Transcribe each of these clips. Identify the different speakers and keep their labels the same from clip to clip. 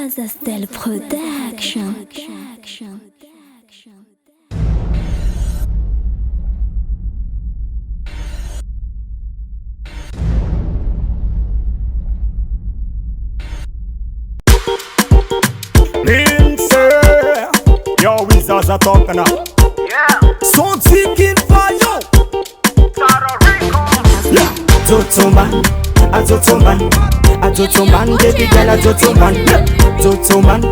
Speaker 1: Azastel Production.
Speaker 2: Lindsay, yo, Wizards are talking now.
Speaker 3: Yeah,
Speaker 2: Son ticket for you.
Speaker 3: Tara Rico.
Speaker 2: Yeah, Zotoman, a Zotoman, baby girl, a Zotoman. Zotoman,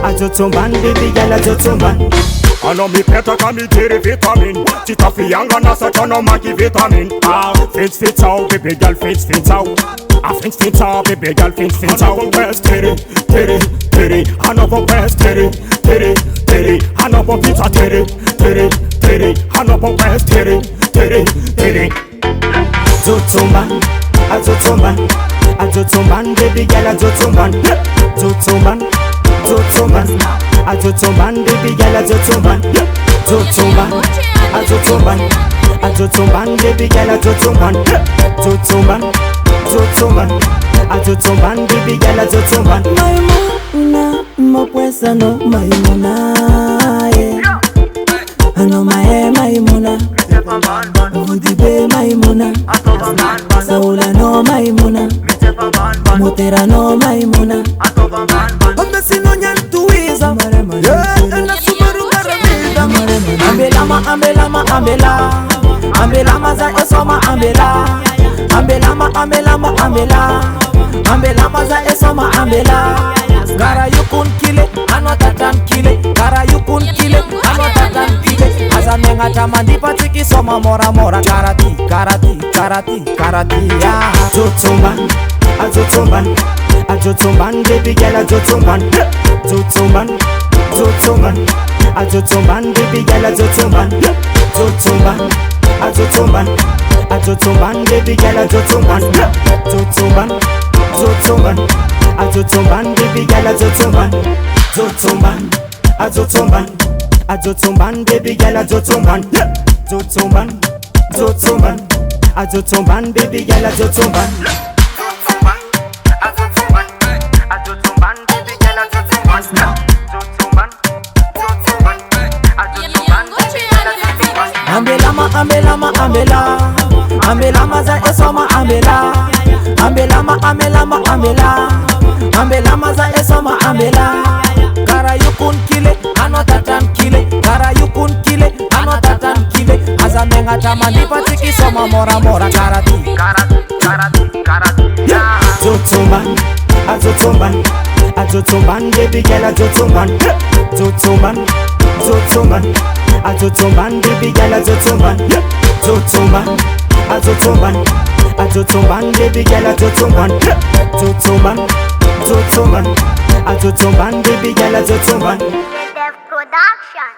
Speaker 2: a Zotoman, baby girl, a Zotoman. I know me better can me dairy vitamin. Chita fi younger na such no maki vitamin. Ah, fits out, baby girl, fits out. I fits out, baby girl, fits out. West titty, I know for West titty, I know for pizza titty, I know for West titty. Zotoman, a Zotoman, baby girl, a Zotoman. Zotoman, a Zotoman, baby girl, a Zotoman. Zotoman, a Zotoman, baby girl, a Zotoman. Zotoman, a Zotoman, baby girl, a Zotoman.
Speaker 4: Maimuna, mopwesa no maimuna, yeah. Ano maimuna, Vudibe maimuna, Saula no maimuna, Motera no maimuna. Obesi no nyantuiza, na sumaru karamida. Ambelama za esoma ambela. Ambelama za esoma ambela. Gara you kun kill it, another tan kill it. Gara you kun kill it, another tan kill it. Azamenga tamandi patiki soma mora. Karati, yeah.
Speaker 2: Zotoman, a Zotoman, baby girl, a Zotoman. Zotoman, a Zotoman, baby girl, a Zotoman. Zotoman, a Zotoman, baby girl, a Zotoman. Zotoman, a Zotoman, baby girl, a Zotoman. Zotoman, a Zotoman, baby girl, a Zotoman. Zotoman, a Zotoman, baby girl, a Zotoman.
Speaker 4: Ambelama za esoma ambela. Ambelama za esoma ambela. Gara you kun kill it, another tan kill it. Gara you kun kill it, another tan kill it. Azamenga tamandi patiki soma mora. Karati,
Speaker 3: Yeah.
Speaker 2: Zotoman, a Zotoman, baby girl, a Zotoman. Zotoman, a Zotoman, baby girl, a Zotoman. Zotoman, a Zotoman, baby girl, a Zotoman. Zotoman, a Zotoman, baby girl, a Zotoman.
Speaker 3: Dev Production.